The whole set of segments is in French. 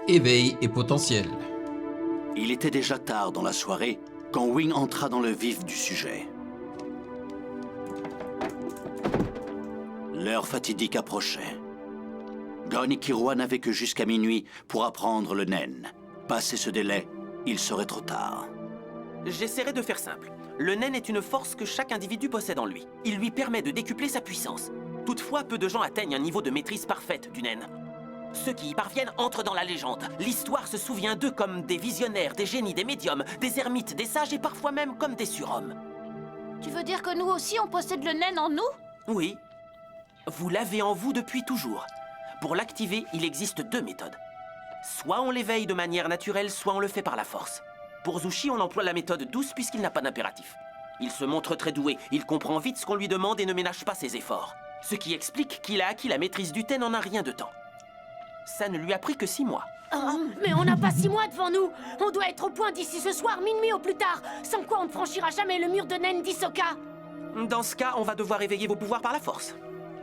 Éveil et potentiel. Il était déjà tard dans la soirée quand Wing entra dans le vif du sujet. L'heure fatidique approchait. Gon et Killua n'avaient que jusqu'à minuit pour apprendre le Nen. Passé ce délai, il serait trop tard. J'essaierai de faire simple. Le Nen est une force que chaque individu possède en lui. Il lui permet de décupler sa puissance. Toutefois, peu de gens atteignent un niveau de maîtrise parfaite du Nen. Ceux qui y parviennent entrent dans la légende. L'histoire se souvient d'eux comme des visionnaires, des génies, des médiums, des ermites, des sages et parfois même comme des surhommes. Tu veux dire que nous aussi on possède le Nen en nous? Oui. Vous l'avez en vous depuis toujours. Pour l'activer, il existe deux méthodes. Soit on l'éveille de manière naturelle, soit on le fait par la force. Pour Zushi, on emploie la méthode douce puisqu'il n'a pas d'impératif. Il se montre très doué, il comprend vite ce qu'on lui demande et ne ménage pas ses efforts. Ce qui explique qu'il a acquis la maîtrise du Ten en un rien de temps. Ça ne lui a pris que 6 mois. Oh, mais on n'a pas 6 mois devant nous. On doit être au point d'ici ce soir, minuit au plus tard. Sans quoi on ne franchira jamais le mur de Nen d'Hisoka. Dans ce cas, on va devoir éveiller vos pouvoirs par la force.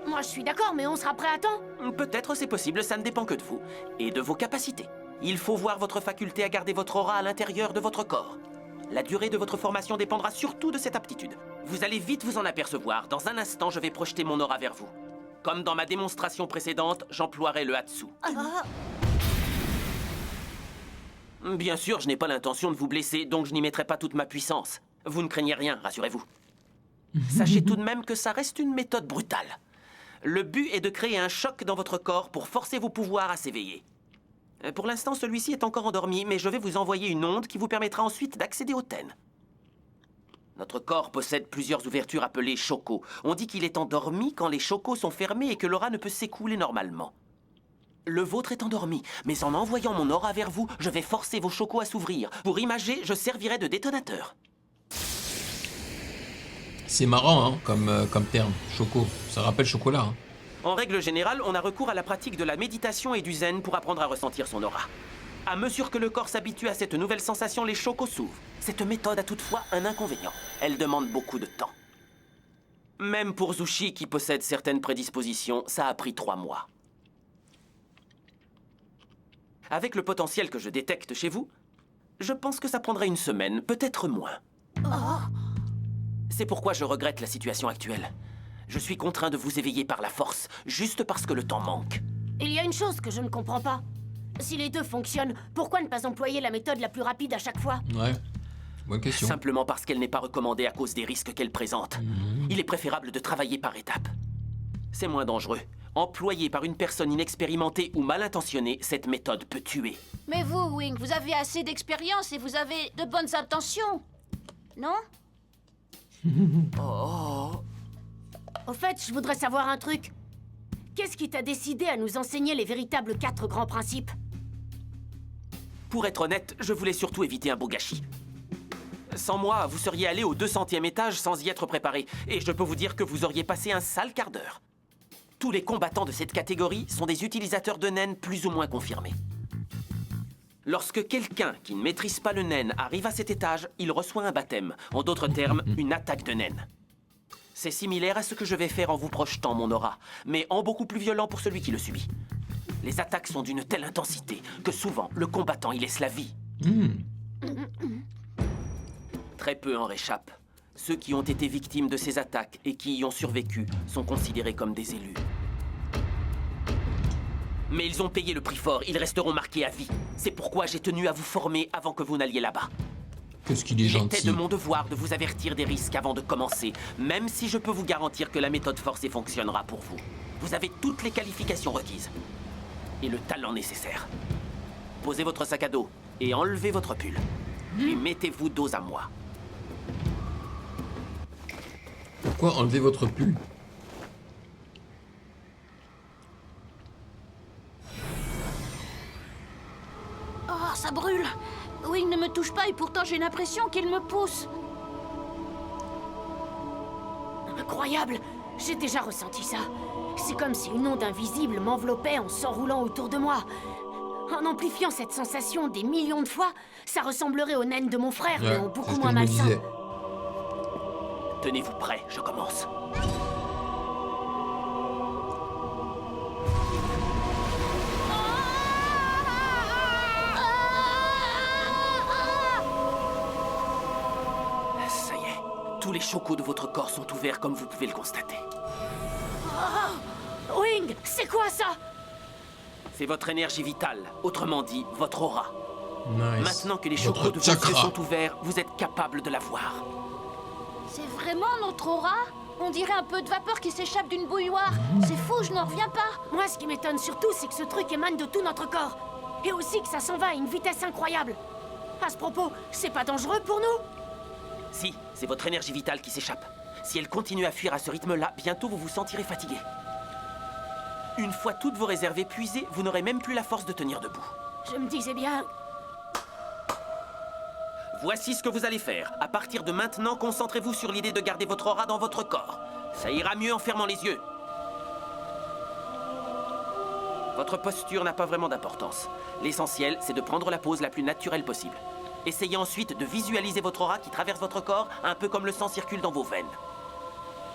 Moi je suis d'accord, mais on sera prêt à temps. Peut-être c'est possible, ça ne dépend que de vous et de vos capacités. Il faut voir votre faculté à garder votre aura à l'intérieur de votre corps. La durée de votre formation dépendra surtout de cette aptitude. Vous allez vite vous en apercevoir. Dans un instant, je vais projeter mon aura vers vous. Comme dans ma démonstration précédente, j'emploierai le Hatsu. Bien sûr, je n'ai pas l'intention de vous blesser, donc je n'y mettrai pas toute ma puissance. Vous ne craignez rien, rassurez-vous. Sachez tout de même que ça reste une méthode brutale. Le but est de créer un choc dans votre corps pour forcer vos pouvoirs à s'éveiller. Pour l'instant, celui-ci est encore endormi, mais je vais vous envoyer une onde qui vous permettra ensuite d'accéder au Ten. Notre corps possède plusieurs ouvertures appelées chokos. On dit qu'il est endormi quand les chokos sont fermés et que l'aura ne peut s'écouler normalement. Le vôtre est endormi, mais en envoyant mon aura vers vous, je vais forcer vos chokos à s'ouvrir. Pour imager, je servirai de détonateur. C'est marrant, hein, comme terme. Choco. Ça rappelle chocolat. Hein. En règle générale, on a recours à la pratique de la méditation et du zen pour apprendre à ressentir son aura. À mesure que le corps s'habitue à cette nouvelle sensation, les chokos s'ouvrent. Cette méthode a toutefois un inconvénient. Elle demande beaucoup de temps. Même pour Zushi, qui possède certaines prédispositions, ça a pris 3 mois. Avec le potentiel que je détecte chez vous, je pense que ça prendrait 1 semaine, peut-être moins. C'est pourquoi je regrette la situation actuelle. Je suis contraint de vous éveiller par la force, juste parce que le temps manque. Il y a une chose que je ne comprends pas. Si les deux fonctionnent, pourquoi ne pas employer la méthode la plus rapide à chaque fois? Ouais. Bonne question. Simplement parce qu'elle n'est pas recommandée à cause des risques qu'elle présente. Il est préférable de travailler par étapes. C'est moins dangereux. Employée par une personne inexpérimentée ou mal intentionnée, cette méthode peut tuer. Mais vous, Wing, vous avez assez d'expérience et vous avez de bonnes intentions. Non? Au fait, je voudrais savoir un truc. Qu'est-ce qui t'a décidé à nous enseigner les véritables 4 grands principes? Pour être honnête, je voulais surtout éviter un beau gâchis. Sans moi, vous seriez allé au 200e étage sans y être préparé. Et je peux vous dire que vous auriez passé un sale quart d'heure. Tous les combattants de cette catégorie sont des utilisateurs de Nen plus ou moins confirmés. Lorsque quelqu'un qui ne maîtrise pas le Nen arrive à cet étage, il reçoit un baptême. En d'autres termes, une attaque de Nen. C'est similaire à ce que je vais faire en vous projetant mon aura, mais en beaucoup plus violent pour celui qui le subit. Les attaques sont d'une telle intensité que souvent, le combattant y laisse la vie. Très peu en réchappent. Ceux qui ont été victimes de ces attaques et qui y ont survécu sont considérés comme des élus. Mais ils ont payé le prix fort, ils resteront marqués à vie. C'est pourquoi j'ai tenu à vous former avant que vous n'alliez là-bas. Qu'est-ce qu'il est Il gentil. était de mon devoir de vous avertir des risques avant de commencer, même si je peux vous garantir que la méthode forcée fonctionnera pour vous. Vous avez toutes les qualifications requises et le talent nécessaire. Posez votre sac à dos et enlevez votre pull. Puis mettez-vous dos à moi. Pourquoi enlever votre pull? Oh, ça brûle. Wing ne me touche pas et pourtant j'ai l'impression qu'il me pousse. Incroyable! J'ai déjà ressenti ça. C'est comme si une onde invisible m'enveloppait en s'enroulant autour de moi. En amplifiant cette sensation des millions de fois, ça ressemblerait au naine de mon frère, mais en c'est beaucoup ce que moins je me malsain. disais. Tenez-vous prêts, je commence. Tous les chocos de votre corps sont ouverts comme vous pouvez le constater. Wing, c'est quoi ça? C'est votre énergie vitale, autrement dit, votre aura. Nice. Maintenant que les Votre chocos de vos yeux chakra. sont ouverts, vous êtes capable de la voir. C'est vraiment notre aura? On dirait un peu de vapeur qui s'échappe d'une bouilloire. C'est fou, je n'en reviens pas. Moi, ce qui m'étonne surtout, c'est que ce truc émane de tout notre corps. Et aussi que ça s'en va à une vitesse incroyable. À ce propos, c'est pas dangereux pour nous? Si, c'est votre énergie vitale qui s'échappe. Si elle continue à fuir à ce rythme-là, bientôt vous vous sentirez fatigué. Une fois toutes vos réserves épuisées, vous n'aurez même plus la force de tenir debout. Je me disais bien... Voici ce que vous allez faire. À partir de maintenant, concentrez-vous sur l'idée de garder votre aura dans votre corps. Ça ira mieux en fermant les yeux. Votre posture n'a pas vraiment d'importance. L'essentiel, c'est de prendre la pose la plus naturelle possible. Essayez ensuite de visualiser votre aura qui traverse votre corps, un peu comme le sang circule dans vos veines.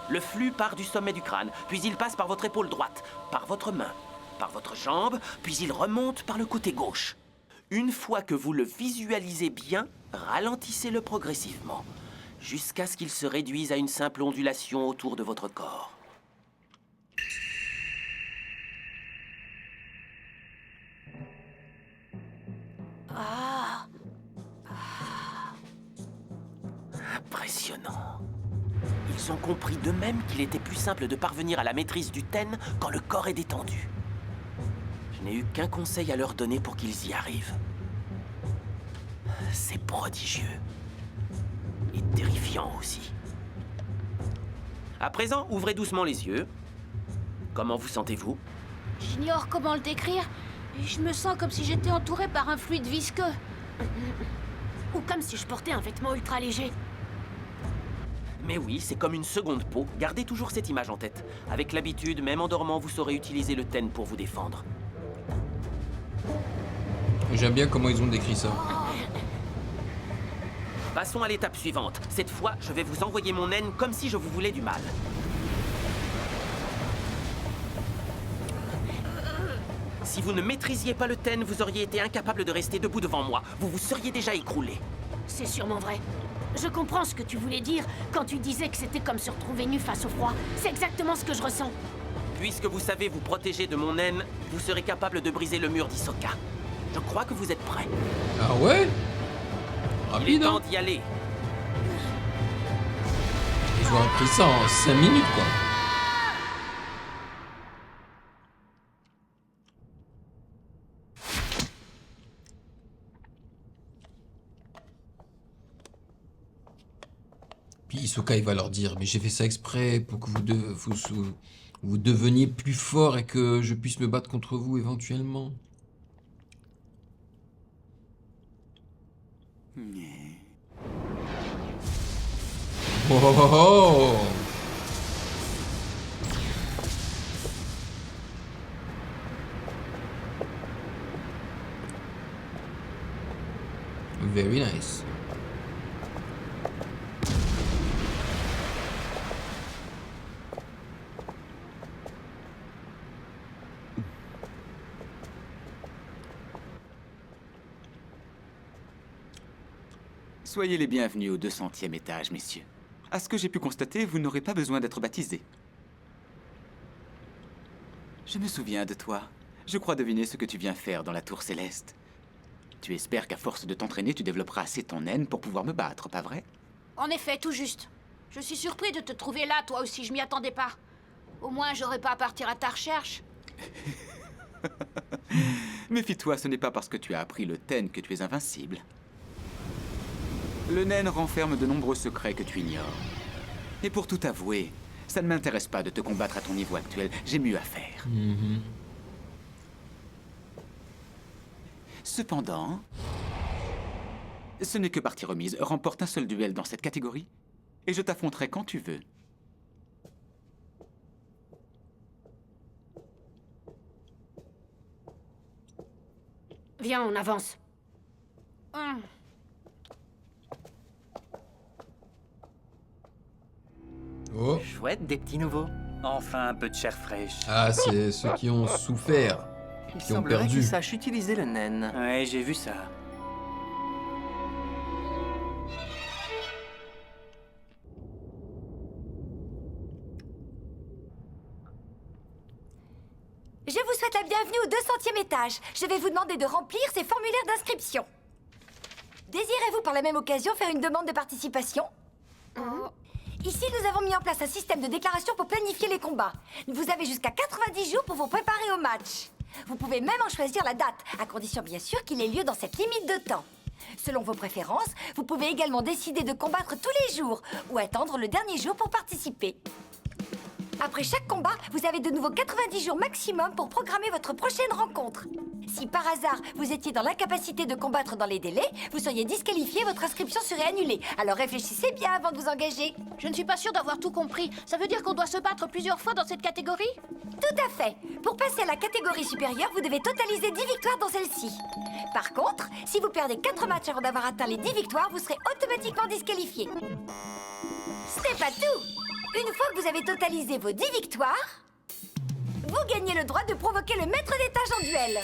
Le flux part du sommet du crâne, puis il passe par votre épaule droite, par votre main, par votre jambe, puis il remonte par le côté gauche. Une fois que vous le visualisez bien, ralentissez-le progressivement, jusqu'à ce qu'il se réduise à une simple ondulation autour de votre corps. Impressionnant. Ils ont compris d'eux-mêmes qu'il était plus simple de parvenir à la maîtrise du ten quand le corps est détendu. Je n'ai eu qu'un conseil à leur donner pour qu'ils y arrivent. C'est prodigieux. Et terrifiant aussi. À présent, ouvrez doucement les yeux. Comment vous sentez-vous? J'ignore comment le décrire. Je me sens comme si j'étais entourée par un fluide visqueux. Ou comme si je portais un vêtement ultra léger. Mais oui, c'est comme une seconde peau. Gardez toujours cette image en tête. Avec l'habitude, même en dormant, vous saurez utiliser le ten pour vous défendre. J'aime bien comment ils ont décrit ça. Passons à l'étape suivante. Cette fois, je vais vous envoyer mon naine comme si je vous voulais du mal. Si vous ne maîtrisiez pas le ten, vous auriez été incapable de rester debout devant moi. Vous vous seriez déjà écroulé. C'est sûrement vrai. Je comprends ce que tu voulais dire quand tu disais que c'était comme se retrouver nu face au froid. C'est exactement ce que je ressens. Puisque vous savez vous protéger de mon naine, vous serez capable de briser le mur d'Hisoka. Je crois que vous êtes prêts. Ah ouais? Il est Rapide, temps hein? d'y aller. Ils ont appris ça en 5 minutes, quoi. Puis Hisoka, il va leur dire, mais j'ai fait ça exprès pour que vous deveniez plus fort et que je puisse me battre contre vous éventuellement. Oh, oh, oh, oh. Very nice. Soyez les bienvenus au 200e étage, messieurs. À ce que j'ai pu constater, vous n'aurez pas besoin d'être baptisés. Je me souviens de toi. Je crois deviner ce que tu viens faire dans la tour céleste. Tu espères qu'à force de t'entraîner, tu développeras assez ton haine pour pouvoir me battre, pas vrai? En effet, tout juste. Je suis surpris de te trouver là, toi aussi, je m'y attendais pas. Au moins, j'aurais pas à partir à ta recherche. Méfie-toi, ce n'est pas parce que tu as appris le ten que tu es invincible. Le naine renferme de nombreux secrets que tu ignores. Et pour tout avouer, ça ne m'intéresse pas de te combattre à ton niveau actuel. J'ai mieux à faire. Cependant, ce n'est que partie remise. Remporte un seul duel dans cette catégorie, et je t'affronterai quand tu veux. Viens, on avance. Oh. Chouette, des petits nouveaux. Enfin, un peu de chair fraîche. Ah, c'est ceux qui ont souffert, Il qui ont semblerait perdu. qu'ils sachent utiliser le naine. Ouais, j'ai vu ça. Je vous souhaite la bienvenue au 200e étage. Je vais vous demander de remplir ces formulaires d'inscription. Désirez-vous par la même occasion faire une demande de participation? Ici, nous avons mis en place un système de déclaration pour planifier les combats. Vous avez jusqu'à 90 jours pour vous préparer au match. Vous pouvez même en choisir la date, à condition bien sûr qu'il ait lieu dans cette limite de temps. Selon vos préférences, vous pouvez également décider de combattre tous les jours ou attendre le dernier jour pour participer. Après chaque combat, vous avez de nouveau 90 jours maximum pour programmer votre prochaine rencontre. Si par hasard, vous étiez dans l'incapacité de combattre dans les délais, vous seriez disqualifié, votre inscription serait annulée. Alors réfléchissez bien avant de vous engager. Je ne suis pas sûre d'avoir tout compris. Ça veut dire qu'on doit se battre plusieurs fois dans cette catégorie? Tout à fait. Pour passer à la catégorie supérieure, vous devez totaliser 10 victoires dans celle-ci. Par contre, si vous perdez 4 matchs avant d'avoir atteint les 10 victoires, vous serez automatiquement disqualifié. Ce n'est pas tout. Une fois que vous avez totalisé vos 10 victoires, vous gagnez le droit de provoquer le maître d'étage en duel.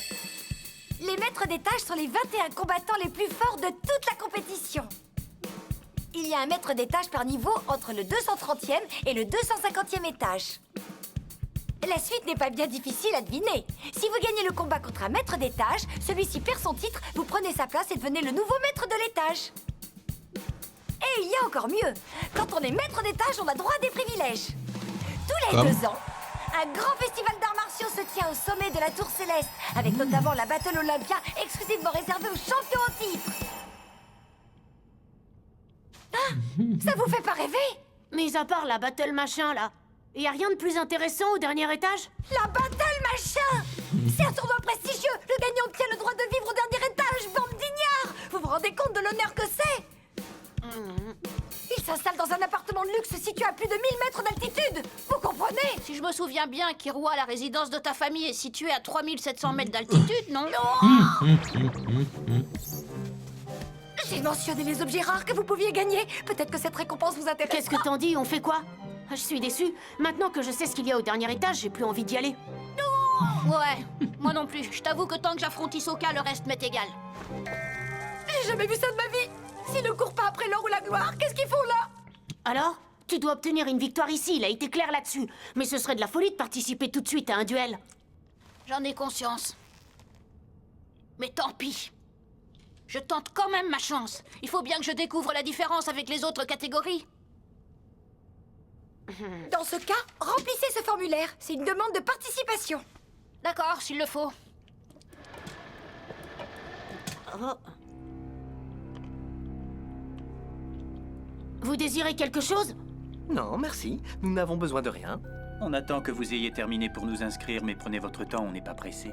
Les maîtres d'étage sont les 21 combattants les plus forts de toute la compétition. Il y a un maître d'étage par niveau entre le 230e et le 250e étage. La suite n'est pas bien difficile à deviner. Si vous gagnez le combat contre un maître d'étage, celui-ci perd son titre, vous prenez sa place et devenez le nouveau maître de l'étage. Et il y a encore mieux. Quand on est maître d'étage, on a droit à des privilèges. Tous les 2 ans, un grand festival d'arts martiaux se tient au sommet de la Tour Céleste, avec notamment la Battle Olympia exclusivement réservée aux champions en titre. Ah, ça vous fait pas rêver? Mais à part la battle machin, là, y a rien de plus intéressant au dernier étage? La Battle Machin! C'est un tournoi prestigieux. Le gagnant obtient le droit de vivre au dernier étage, bande d'ignards. Vous vous rendez compte de l'honneur que c'est? Il s'installe dans un appartement de luxe situé à plus de 1000 mètres d'altitude. Vous comprenez? Si je me souviens bien, Kiroi, la résidence de ta famille est située à 3700 mètres d'altitude, non? J'ai mentionné les objets rares que vous pouviez gagner. Peut-être que cette récompense vous intéresse. Qu'est-ce que t'en dis? On fait quoi? Je suis déçue. Maintenant que je sais ce qu'il y a au dernier étage, j'ai plus envie d'y aller. Ouais, moi non plus. Je t'avoue que tant que j'affronte Hisoka, le reste m'est égal. J'ai jamais vu ça de ma vie. S'ils ne courent pas après l'or ou la gloire, qu'est-ce qu'ils font là? Alors? Tu dois obtenir une victoire ici, il a été clair là-dessus. Mais ce serait de la folie de participer tout de suite à un duel. J'en ai conscience. Mais tant pis. Je tente quand même ma chance. Il faut bien que je découvre la différence avec les autres catégories. Dans ce cas, remplissez ce formulaire. C'est une demande de participation. D'accord, s'il le faut. Oh. Vous désirez quelque chose? Non, merci. Nous n'avons besoin de rien. On attend que vous ayez terminé pour nous inscrire, mais prenez votre temps, on n'est pas pressé.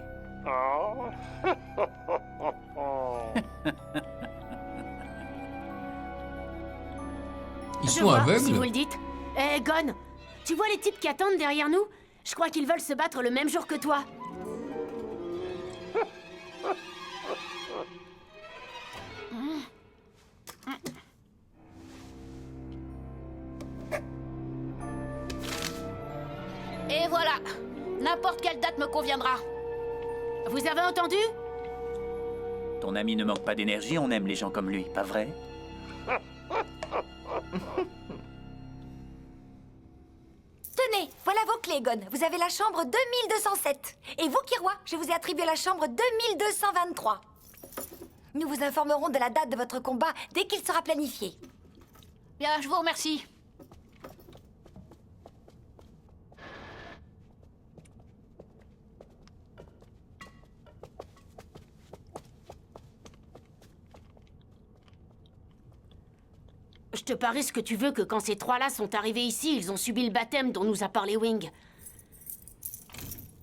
Ils Je sont vois, aveugles? si vous le dites. Eh, Gon, tu vois les types qui attendent derrière nous? Je crois qu'ils veulent se battre le même jour que toi. Et voilà. N'importe quelle date me conviendra. Vous avez entendu? Ton ami ne manque pas d'énergie, on aime les gens comme lui, pas vrai? Tenez, voilà vos clés, Gon. Vous avez la chambre 2207. Et vous, Kiroi, je vous ai attribué la chambre 2223. Nous vous informerons de la date de votre combat dès qu'il sera planifié. Bien, je vous remercie. Je te parie ce que tu veux que quand ces trois-là sont arrivés ici, ils ont subi le baptême dont nous a parlé Wing.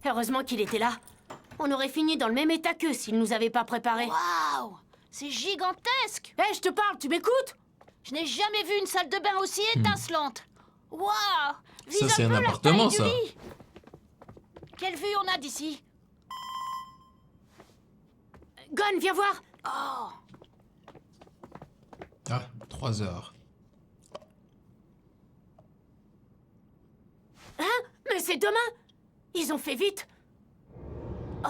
Heureusement qu'il était là. On aurait fini dans le même état qu'eux s'il nous avait pas préparés. Waouh! C'est gigantesque! Hé, je te parle, tu m'écoutes? Je n'ai jamais vu une salle de bain aussi étincelante. Waouh! Vise c'est un un peu la appartement, taille ça. du lit. Quelle vue on a d'ici? Gon, viens voir. Oh! Ah, 3 heures. Hein? Mais c'est demain! Ils ont fait vite. Oh.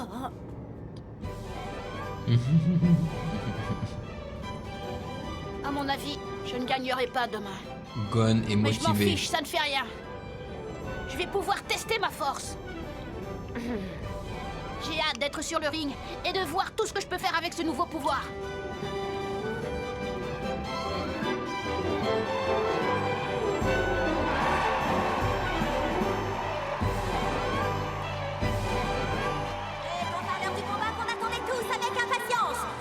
À mon avis, je ne gagnerai pas demain. Gon est Mais je m'en motivé. fiche, ça ne fait rien. Je vais pouvoir tester ma force. J'ai hâte d'être sur le ring et de voir tout ce que je peux faire avec ce nouveau pouvoir.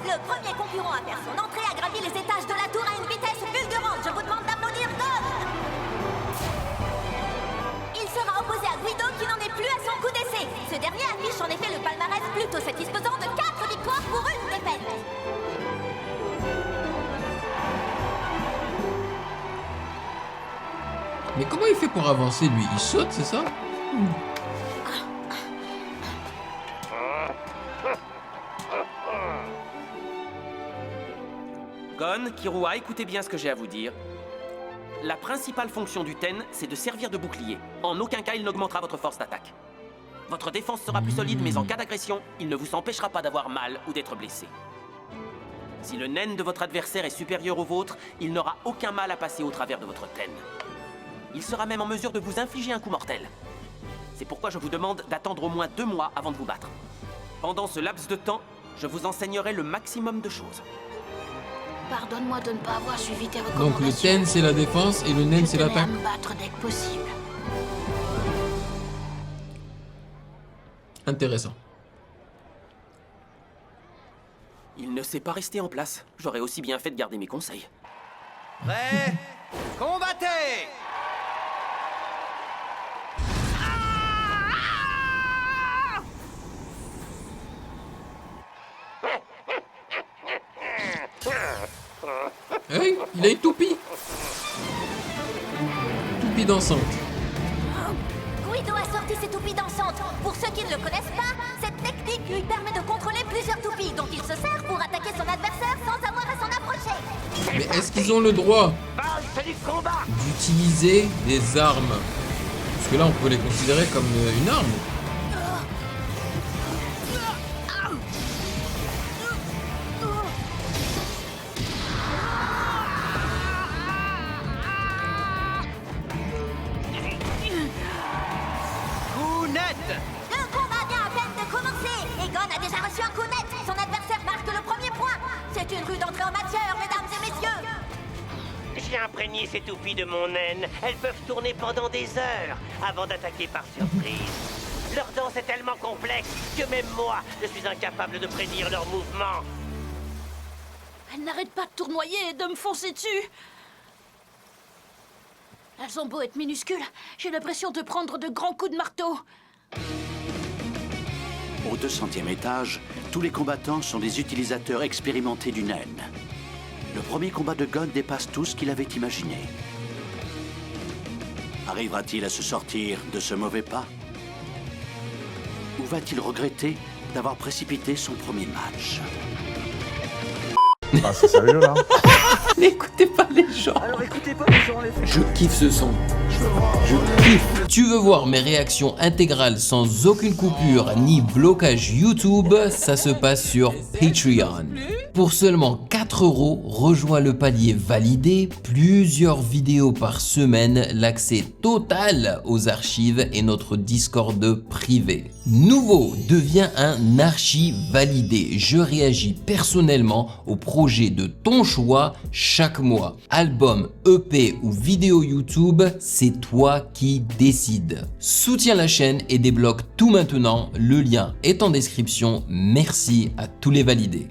Le premier concurrent à faire son entrée a gravi les étages de la tour à une vitesse fulgurante. Je vous demande d'applaudir Gon. Il sera opposé à Guido qui n'en est plus à son coup d'essai. Ce dernier affiche en effet le palmarès plutôt satisfaisant de 4 victoires pour une défaite. Mais comment il fait pour avancer, lui? Il saute, c'est ça? Gon, Kirua, écoutez bien ce que j'ai à vous dire. La principale fonction du Ten, c'est de servir de bouclier. En aucun cas, il n'augmentera votre force d'attaque. Votre défense sera plus solide, mais en cas d'agression, il ne vous empêchera pas d'avoir mal ou d'être blessé. Si le Nen de votre adversaire est supérieur au vôtre, il n'aura aucun mal à passer au travers de votre Ten. Il sera même en mesure de vous infliger un coup mortel. C'est pourquoi je vous demande d'attendre au moins 2 mois avant de vous battre. Pendant ce laps de temps, je vous enseignerai le maximum de choses. Pardonne-moi de ne pas avoir suivi tes recommandations. Donc le Ten c'est la défense et le Nen c'est l'attaque. Je tenais à me battre dès que possible. Intéressant. Il ne s'est pas resté en place. J'aurais aussi bien fait de garder mes conseils. Prêt? Combattez! Hey, il a une toupie. Toupie dansante. Guido a sorti ses toupies dansantes. Pour ceux qui ne le connaissent pas, cette technique lui permet de contrôler plusieurs toupies dont il se sert pour attaquer son adversaire sans avoir à s'en approcher. Mais est-ce qu'ils ont le droit d'utiliser des armes? Parce que là, on peut les considérer comme une arme. Coup net! Le combat vient à peine de commencer et Gon a déjà reçu un coup net. Son adversaire marque le premier point. C'est une rude entrée en matière, mesdames et messieurs. J'ai imprégné ces toupies de mon naine. Elles peuvent tourner pendant des heures avant d'attaquer par surprise. Leur danse est tellement complexe que même moi, je suis incapable de prédire leurs mouvements. Elles n'arrêtent pas de tournoyer et de me foncer dessus. Elles ont beau être minuscules, j'ai l'impression de prendre de grands coups de marteau. Au 200e étage, tous les combattants sont des utilisateurs expérimentés du Nen. Le premier combat de Gon dépasse tout ce qu'il avait imaginé. Arrivera-t-il à se sortir de ce mauvais pas? Ou va-t-il regretter d'avoir précipité son premier match? Ah, c'est sérieux là? N'écoutez pas les gens. Alors écoutez pas les gens, les faits. Je kiffe ce son. Je kiffe. Tu veux voir mes réactions intégrales sans aucune coupure ni blocage YouTube? Ça se passe sur Patreon. Pour seulement 4 €, rejoins le palier validé, plusieurs vidéos par semaine, l'accès total aux archives et notre Discord privé. Nouveau, deviens un archi validé. Je réagis personnellement au projet de ton choix chaque mois. Album, EP ou vidéo YouTube, c'est toi qui décides. Soutiens la chaîne et débloque tout maintenant. Le lien est en description. Merci à tous les validés.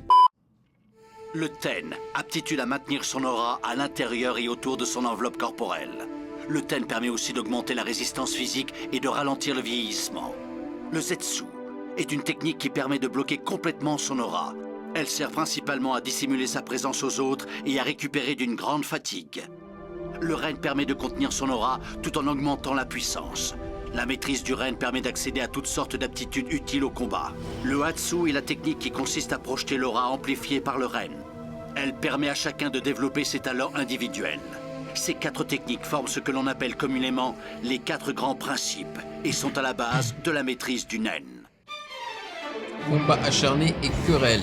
Le Ten, aptitude à maintenir son aura à l'intérieur et autour de son enveloppe corporelle. Le Ten permet aussi d'augmenter la résistance physique et de ralentir le vieillissement. Le Zetsu est une technique qui permet de bloquer complètement son aura. Elle sert principalement à dissimuler sa présence aux autres et à récupérer d'une grande fatigue. Le Ren permet de contenir son aura tout en augmentant la puissance. La maîtrise du Ren permet d'accéder à toutes sortes d'aptitudes utiles au combat. Le Hatsu est la technique qui consiste à projeter l'aura amplifiée par le Ren. Elle permet à chacun de développer ses talents individuels. Ces 4 techniques forment ce que l'on appelle communément les 4 grands principes et sont à la base de la maîtrise du Nen. Combat acharné et querelle.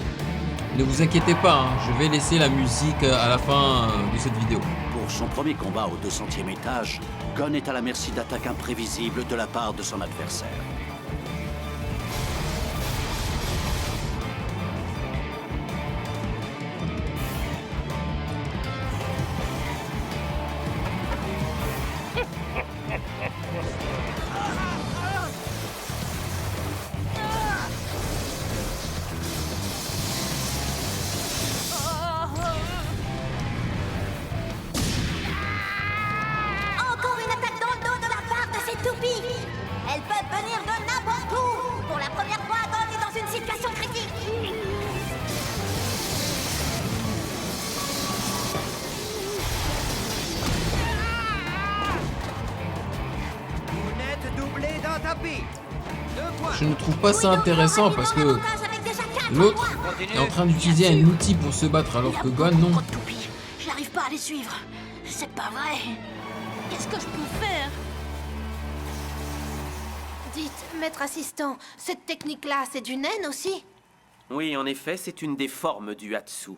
Ne vous inquiétez pas, hein, je vais laisser la musique à la fin de cette vidéo. Pour son premier combat au 200e étage, Gon est à la merci d'attaques imprévisibles de la part de son adversaire. Tapis. 2 points. Je ne trouve pas ça intéressant parce que l'autre est en train d'utiliser un outil pour se battre alors que Gon, non. Trop de toupies. Je n'arrive pas à les suivre. C'est pas vrai. Qu'est-ce que je peux faire? Dites, maître assistant, cette technique-là, c'est du naine aussi? Oui, en effet, c'est une des formes du Hatsu.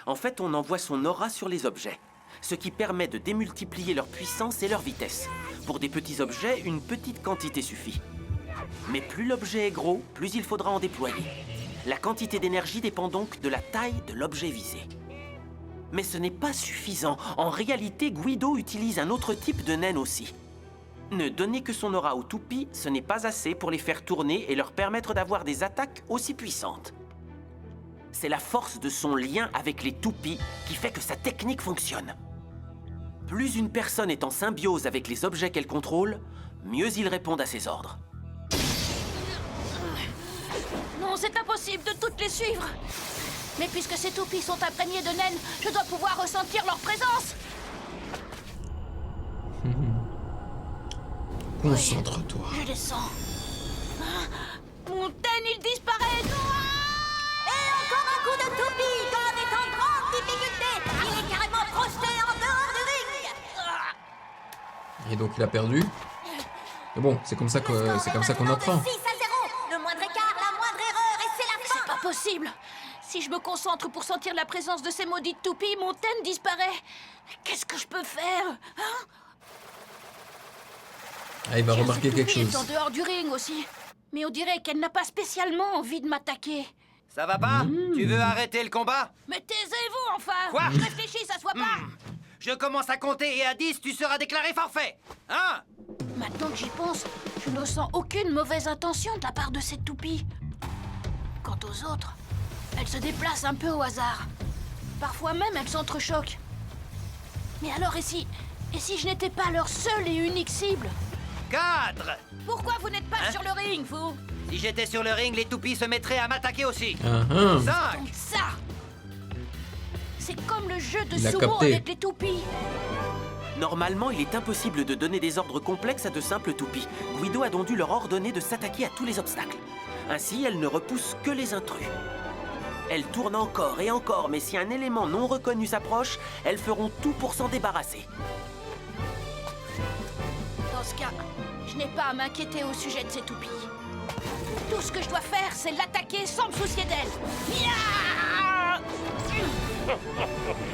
En fait, on envoie son aura sur les objets, ce qui permet de démultiplier leur puissance et leur vitesse. Pour des petits objets, une petite quantité suffit. Mais plus l'objet est gros, plus il faudra en déployer. La quantité d'énergie dépend donc de la taille de l'objet visé. Mais ce n'est pas suffisant. En réalité, Guido utilise un autre type de naine aussi. Ne donner que son aura aux toupies, ce n'est pas assez pour les faire tourner et leur permettre d'avoir des attaques aussi puissantes. C'est la force de son lien avec les toupies qui fait que sa technique fonctionne. Plus une personne est en symbiose avec les objets qu'elle contrôle, mieux ils répondent à ses ordres. Non, c'est impossible de toutes les suivre. Mais puisque ces toupies sont imprégnées de naine, je dois pouvoir ressentir leur présence. Concentre-toi. Je les sens. Mon ten, il disparaît. Et encore un coup de toupie. Gon est en grande difficulté. Il est carrément projeté en dehors du ring. Et donc il a perdu. Mais bon, c'est comme ça qu'on apprend. 6 à 0. Le moindre écart, la moindre erreur, et c'est la fin. C'est pas possible. Si je me concentre pour sentir la présence de ces maudites toupies, mon ten disparaît. Qu'est-ce que je peux faire, hein? Ah, il va remarquer quelque Toupie est chose. en dehors du ring aussi. Mais on dirait qu'elle n'a pas spécialement envie de m'attaquer. Ça va pas? Tu veux arrêter le combat? Mais taisez-vous enfin! Quoi? Réfléchis, ça se voit pas! Je commence à compter et à 10, tu seras déclaré forfait. Hein? Maintenant que j'y pense, je ne ressens aucune mauvaise intention de la part de cette toupie. Quant aux autres, elles se déplacent un peu au hasard. Parfois même, elles s'entrechoquent. Mais alors, et si je n'étais pas leur seule et unique cible? 4. Pourquoi vous n'êtes pas sur le ring, vous? Si j'étais sur le ring, les toupies se mettraient à m'attaquer aussi. 5. Donc ça, c'est comme le jeu de Il a sumo capté. avec les toupies. Normalement, il est impossible de donner des ordres complexes à de simples toupies. Guido a donc dû leur ordonner de s'attaquer à tous les obstacles. Ainsi, elles ne repoussent que les intrus. Elles tournent encore et encore, mais si un élément non reconnu s'approche, elles feront tout pour s'en débarrasser. Dans ce cas, je n'ai pas à m'inquiéter au sujet de ces toupies. Tout ce que je dois faire, c'est l'attaquer sans me soucier d'elle. Miaou!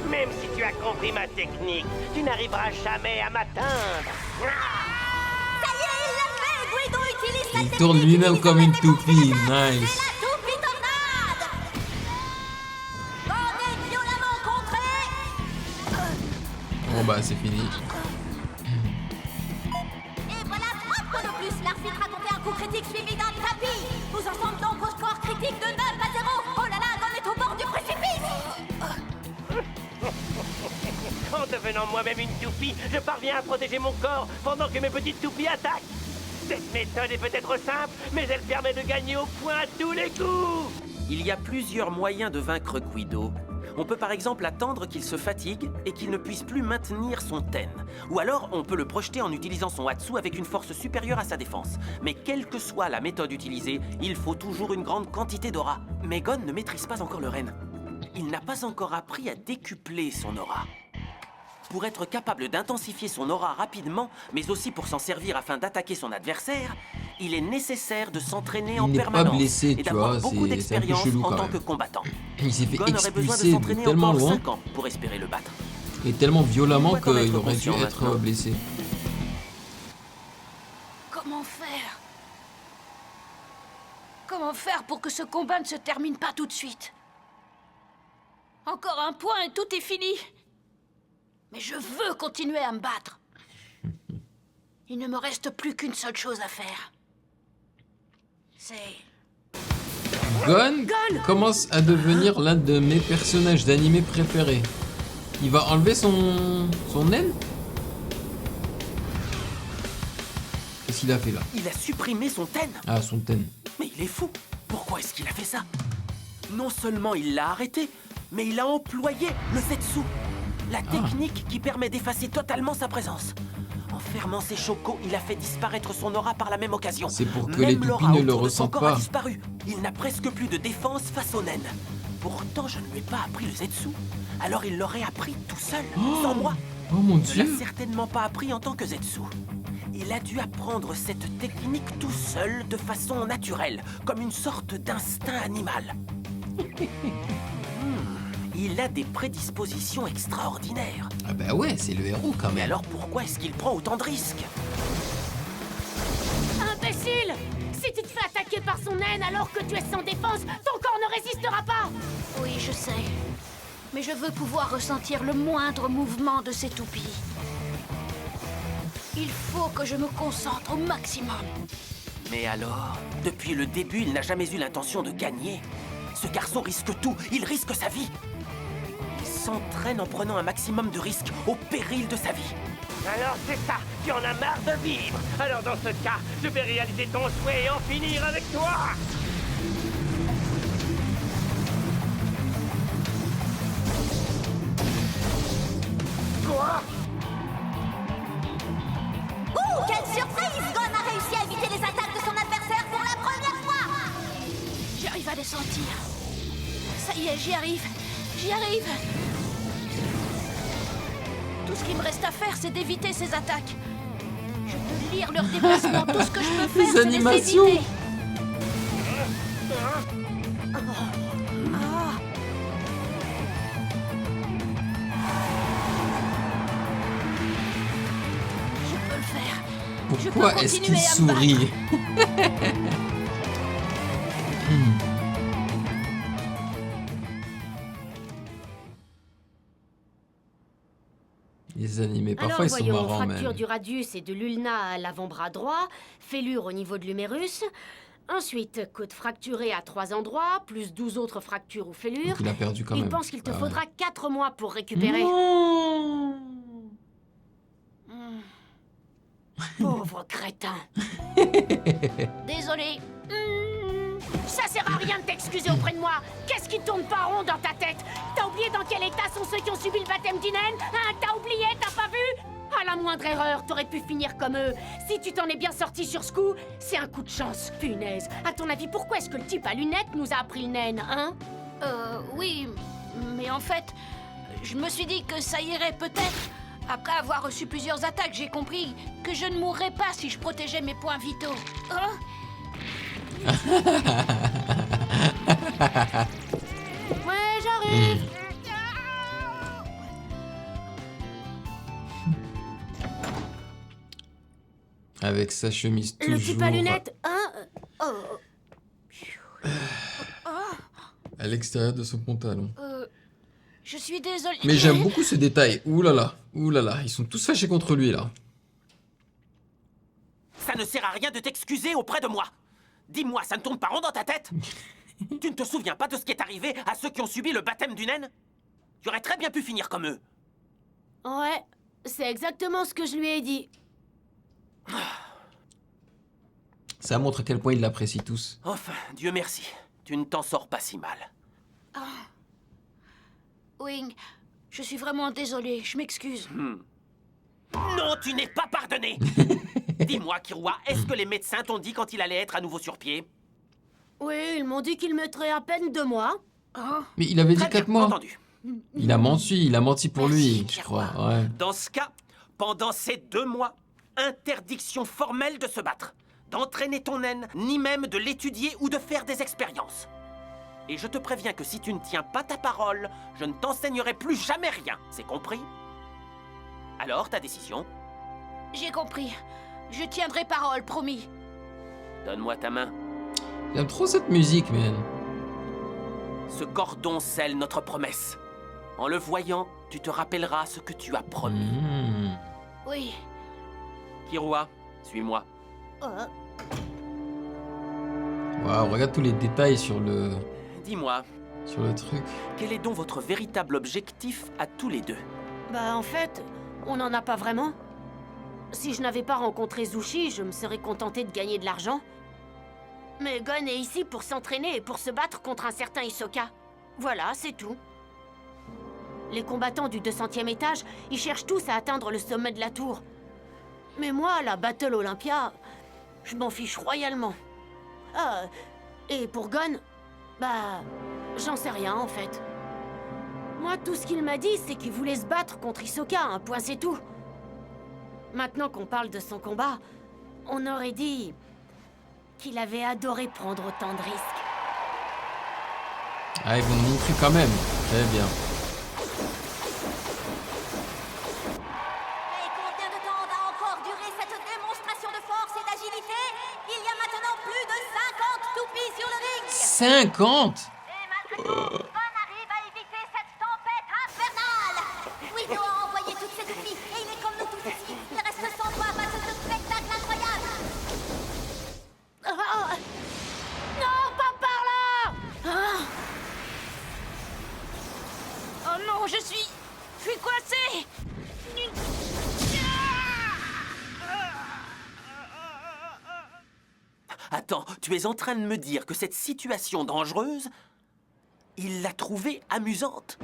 Même si tu as compris ma technique, tu n'arriveras jamais à m'atteindre. Ça y est, il l'a fait. Guido utilise sa Il technique tourne lui-même comme une toupie. Nice. la toupie tornade. Gon est violemment contré. Bon bah c'est fini. Et voilà 3 points de plus. L'arbitre a compté un coup critique suivi d'un tapis. Nous en sommes donc au score critique de 9 à 0. Oh là là, Gon est au bord du précipice. En devenant moi-même une toupie, je parviens à protéger mon corps pendant que mes petites toupies attaquent. Cette méthode est peut-être simple, mais elle permet de gagner au point à tous les coups. Il y a plusieurs moyens de vaincre Guido. On peut par exemple attendre qu'il se fatigue et qu'il ne puisse plus maintenir son ten. Ou alors, on peut le projeter en utilisant son Hatsu avec une force supérieure à sa défense. Mais quelle que soit la méthode utilisée, il faut toujours une grande quantité d'aura. Mais Gon ne maîtrise pas encore le Ren. Il n'a pas encore appris à décupler son aura. Pour être capable d'intensifier son aura rapidement, mais aussi pour s'en servir afin d'attaquer son adversaire, il est nécessaire de s'entraîner en Il n'est pas permanence blessé, et tu d'avoir vois, beaucoup c'est un peu d'expérience chelou en quand tant même. que combattant. Il s'est fait Gon aurait besoin de expulser de s'entraîner tellement encore loin 5 ans pour espérer le battre. et tellement violemment Il doit en qu'il être aurait dû conscient être maintenant. blessé. Comment faire? Comment faire pour que ce combat ne se termine pas tout de suite? Encore un point et tout est fini. Mais je veux continuer à me battre. Il ne me reste plus qu'une seule chose à faire. C'est... Gon commence à devenir l'un de mes personnages d'animé préférés. Il va enlever son naine? Qu'est-ce qu'il a fait là? Il a supprimé son ten. Ah, son ten. Mais il est fou. Pourquoi est-ce qu'il a fait ça? Non seulement il l'a arrêté, mais il a employé le Setsu, la technique qui permet d'effacer totalement sa présence. En fermant ses chocos, il a fait disparaître son aura par la même occasion. C'est pour que Même les toupies l'aura ne le autour de son ressentent corps a pas. disparu. Il n'a presque plus de défense face aux naines. Pourtant, je ne lui ai pas appris le Zetsu. Alors il l'aurait appris tout seul, sans moi. Oh mon Il ne l'a dieu. certainement pas appris en tant que Zetsu. Il a dû apprendre cette technique tout seul, de façon naturelle, comme une sorte d'instinct animal. Il a des prédispositions extraordinaires. Ah bah ouais, c'est le héros quand Mais même. alors pourquoi est-ce qu'il prend autant de risques? Imbécile! Si tu te fais attaquer par son naine alors que tu es sans défense, ton corps ne résistera pas! Oui, je sais. Mais je veux pouvoir ressentir le moindre mouvement de ces toupies. Il faut que je me concentre au maximum. Mais alors, depuis le début, il n'a jamais eu l'intention de gagner. Ce garçon risque tout, il risque sa vie. Il s'entraîne en prenant un maximum de risques, au péril de sa vie. Alors c'est ça, tu en as marre de vivre. Alors dans ce cas, je vais réaliser ton souhait et en finir avec toi. Quoi? Ouh, quelle surprise! Gon a réussi à éviter les attaques de son adversaire pour la première fois! J'arrive à les sentir. Ça y est, j'y arrive. J'y arrive. Tout ce qu'il me reste à faire, c'est d'éviter ces attaques. Je peux lire leurs déplacements. Tout ce que je peux faire, c'est les animations. éviter. Je peux le faire. Pourquoi peux est-ce qu'il continuer à me sourit? Les animés, parfois Alors ils sont voyons, marrants fracture même. du radius et de l'ulna à l'avant-bras droit, fêlure au niveau de l'humérus. Ensuite, côte fracturée à 3 endroits, plus 12 autres fractures ou fêlures. Donc il a perdu quand Il même. pense qu'il te Ah ouais. faudra 4 mois pour récupérer. Non. Pauvre crétin. Désolé. Ça sert à rien de t'excuser auprès de moi. Qu'est-ce qui tourne pas rond dans ta tête? T'as oublié dans quel état sont ceux qui ont subi le baptême du naine? Hein, t'as oublié? T'as pas vu? À la moindre erreur, t'aurais pu finir comme eux. Si tu t'en es bien sorti sur ce coup, c'est un coup de chance. Punaise. À ton avis, pourquoi est-ce que le type à lunettes nous a appris le naine, hein? Oui, mais en fait, je me suis dit que ça irait peut-être. Après avoir reçu plusieurs attaques, j'ai compris que je ne mourrais pas si je protégeais mes points vitaux. Hein? Ouais, j'arrive. Avec sa chemise toujours... Le type à lunettes, hein? à l'extérieur de son pantalon. Je suis désolée. Mais j'aime beaucoup ce détail. Ouh là là, ils sont tous fâchés contre lui là. Ça ne sert à rien de t'excuser auprès de moi. Dis-moi, ça ne tourne pas rond dans ta tête? Tu ne te souviens pas de ce qui est arrivé à ceux qui ont subi le baptême du naine? Tu aurais très bien pu finir comme eux. Ouais, c'est exactement ce que je lui ai dit. Ça montre à quel point ils l'apprécient tous. Enfin, Dieu merci, tu ne t'en sors pas si mal. Wing, je suis vraiment désolée, je m'excuse. Non, tu n'es pas pardonné. Dis-moi, Kirua, est-ce que les médecins t'ont dit quand il allait être à nouveau sur pied? Oui, ils m'ont dit qu'il mettrait à peine 2 mois. Mais il avait dit Très bien, 4 mois. entendu. Il a menti pour lui, je crois. Ouais. Dans ce cas, pendant ces 2 mois, interdiction formelle de se battre, d'entraîner ton naine, ni même de l'étudier ou de faire des expériences. Et je te préviens que si tu ne tiens pas ta parole, je ne t'enseignerai plus jamais rien, c'est compris? Alors, ta décision? J'ai compris. Je tiendrai parole, promis. Donne-moi ta main. J'aime trop cette musique, man. Ce cordon scelle notre promesse. En le voyant, tu te rappelleras ce que tu as promis. Oui. Kirua, suis-moi. Waouh, regarde tous les détails sur le Dis-moi, truc. quel est donc votre véritable objectif à tous les deux? Bah en fait, on n'en a pas vraiment. Si je n'avais pas rencontré Zushi, je me serais contenté de gagner de l'argent. Mais Gon est ici pour s'entraîner et pour se battre contre un certain Hisoka. Voilà, c'est tout. Les combattants du 200e étage, ils cherchent tous à atteindre le sommet de la tour. Mais moi, la Battle Olympia, je m'en fiche royalement. Ah, et pour Gon, bah, j'en sais rien en fait. Moi, tout ce qu'il m'a dit, c'est qu'il voulait se battre contre Hisoka, un point c'est tout. Maintenant qu'on parle de son combat, on aurait dit qu'il avait adoré prendre autant de risques. Ah, ils vont nous montrer quand même. Très bien. Et combien de temps va encore durer cette démonstration de force et d'agilité? Il y a maintenant plus de 50 toupies sur le ring. 50? Et malgré tout, Gon arrive à éviter cette tempête infernale. Wido a envoyé toutes ces toupies et il est comme nous tous ici. Il reste sans toi face à ce spectacle incroyable. Ah, non, pas par là! Ah. Oh non, je suis coincé. Attends, tu es en train de me dire que cette situation dangereuse, il l'a trouvée amusante?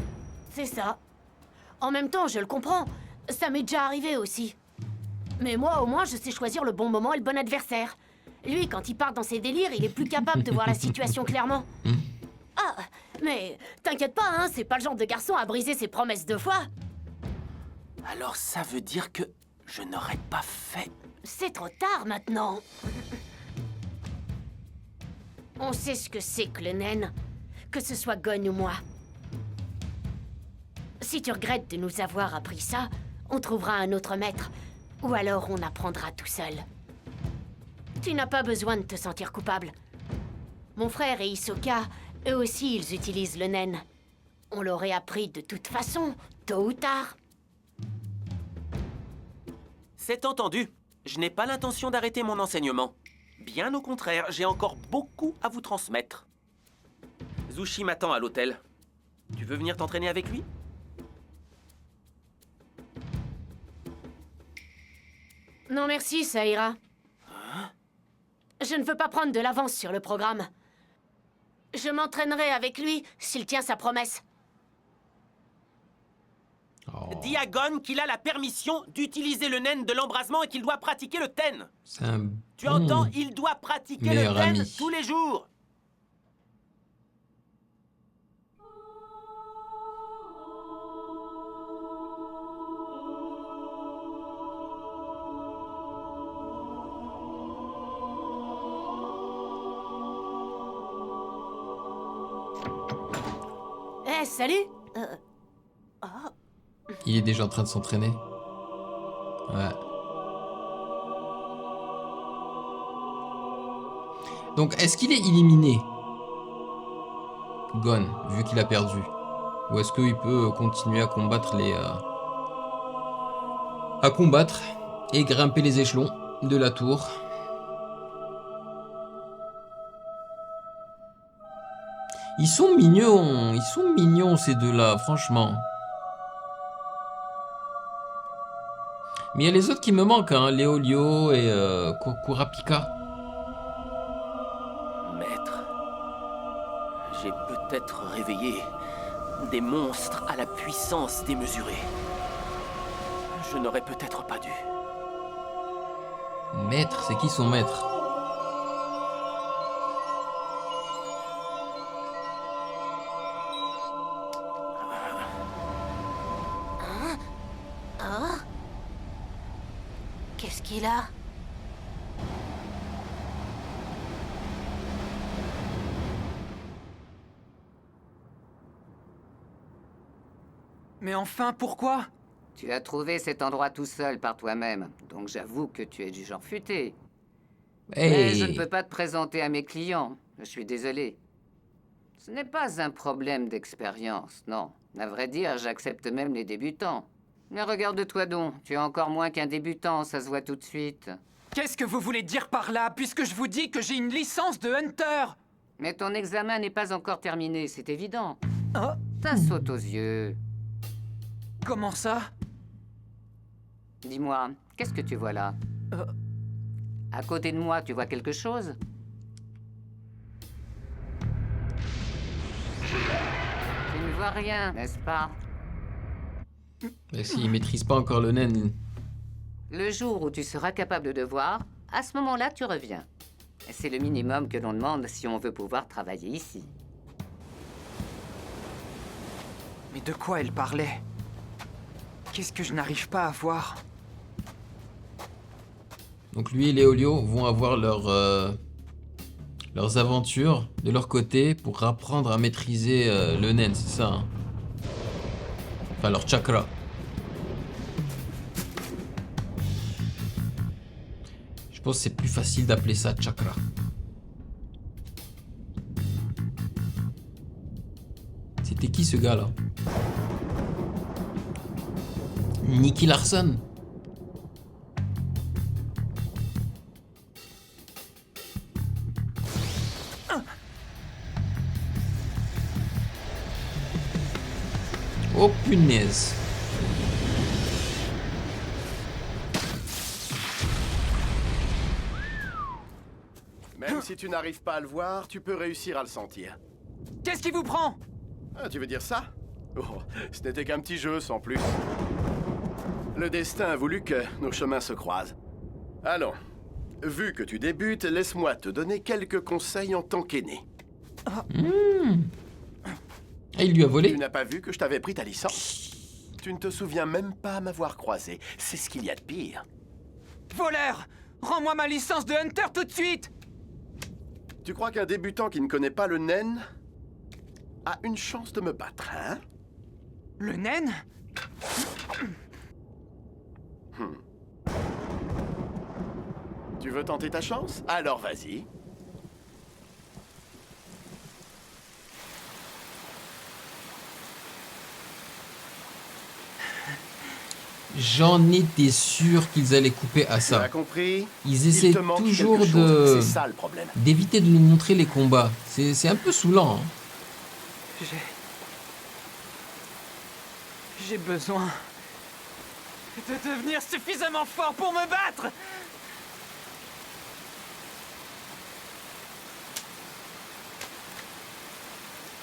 C'est ça. En même temps, je le comprends. Ça m'est déjà arrivé aussi. Mais moi, au moins, je sais choisir le bon moment et le bon adversaire. Lui, quand il part dans ses délires, il est plus capable de voir la situation clairement. Ah, mais t'inquiète pas, hein, c'est pas le genre de garçon à briser ses promesses 2 fois. Alors ça veut dire que je n'aurais pas fait... C'est trop tard maintenant. On sait ce que c'est que le naine, que ce soit Gon ou moi. Si tu regrettes de nous avoir appris ça, on trouvera un autre maître, ou alors on apprendra tout seul. Tu n'as pas besoin de te sentir coupable. Mon frère et Hisoka, eux aussi, ils utilisent le naine. On l'aurait appris de toute façon, tôt ou tard. C'est entendu. Je n'ai pas l'intention d'arrêter mon enseignement. Bien au contraire, j'ai encore beaucoup à vous transmettre. Zushi m'attend à l'hôtel. Tu veux venir t'entraîner avec lui? Non merci, ça ira. Je ne veux pas prendre de l'avance sur le programme. Je m'entraînerai avec lui s'il tient sa promesse. Oh, Dis à Gon qu'il a la permission d'utiliser le naine de l'embrasement et qu'il doit pratiquer le ten. c'est un Tu entends? Il doit pratiquer le meilleur ten ami. tous les jours. Eh, salut! Il est déjà en train de s'entraîner. Ouais. Donc, est-ce qu'il est éliminé, Gon, vu qu'il a perdu? Ou est-ce qu'il peut continuer à combattre à combattre et grimper les échelons de la tour? Ils sont mignons ces deux-là, franchement. Mais il y a les autres qui me manquent, hein, Léolio et Kurapika. Maître, j'ai peut-être réveillé des monstres à la puissance démesurée. Je n'aurais peut-être pas dû. Maître, c'est qui son maître? Qu'est-ce qu'il a? Mais enfin, pourquoi? Tu as trouvé cet endroit tout seul par toi-même, donc j'avoue que tu es du genre futé. Mais je ne peux pas te présenter à mes clients, je suis désolé. Ce n'est pas un problème d'expérience, non. À vrai dire, j'accepte même les débutants. Mais regarde-toi donc, tu es encore moins qu'un débutant, ça se voit tout de suite. Qu'est-ce que vous voulez dire par là, puisque je vous dis que j'ai une licence de Hunter? Mais ton examen n'est pas encore terminé, c'est évident. Oh, Ça saute aux yeux. comment ça? Dis-moi, qu'est-ce que tu vois là? À côté de moi, tu vois quelque chose? Tu ne vois rien, n'est-ce pas? Mais s'il maîtrise pas encore le naine. Le jour où tu seras capable de voir, à ce moment-là, tu reviens. C'est le minimum que l'on demande si on veut pouvoir travailler ici. Mais de quoi elle parlait? Qu'est-ce que je n'arrive pas à voir? Donc lui et Léolio vont avoir leurs aventures de leur côté pour apprendre à maîtriser le naine, c'est ça hein? Enfin leur chakra. Je pense que c'est plus facile d'appeler ça chakra. C'était qui ce gars là? Nicky Larson. Oh punaise. Même si tu n'arrives pas à le voir, tu peux réussir à le sentir. Qu'est-ce qui vous prend? Ah, tu veux dire ça? Oh, ce n'était qu'un petit jeu sans plus. Le destin a voulu que nos chemins se croisent. Allons, vu que tu débutes, laisse-moi te donner quelques conseils en tant qu'aîné. Ah, il lui a volé? Tu n'as pas vu que je t'avais pris ta licence? Tu ne te souviens même pas m'avoir croisé. C'est ce qu'il y a de pire. Voleur! Rends-moi ma licence de Hunter tout de suite! Tu crois qu'un débutant qui ne connaît pas le naine a une chance de me battre, hein? Le naine? Tu veux tenter ta chance? Alors vas-y. J'en étais sûr qu'ils allaient couper à ça. Tu as compris? Ils essaient toujours C'est ça le problème. d'éviter de nous montrer les combats. C'est un peu saoulant. Hein. J'ai besoin de devenir suffisamment fort pour me battre.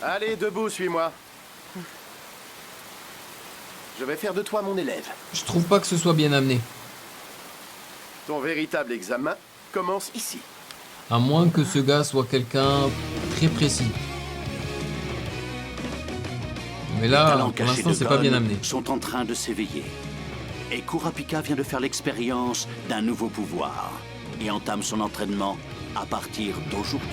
Allez, debout, suis-moi. Je vais faire de toi mon élève. Je trouve pas que ce soit bien amené. Ton véritable examen commence ici. À moins que ce gars soit quelqu'un très précis. Mais là, pour l'instant, c'est pas bien amené. Sont en train de s'éveiller. Et Kurapika vient de faire l'expérience d'un nouveau pouvoir et entame son entraînement à partir d'aujourd'hui.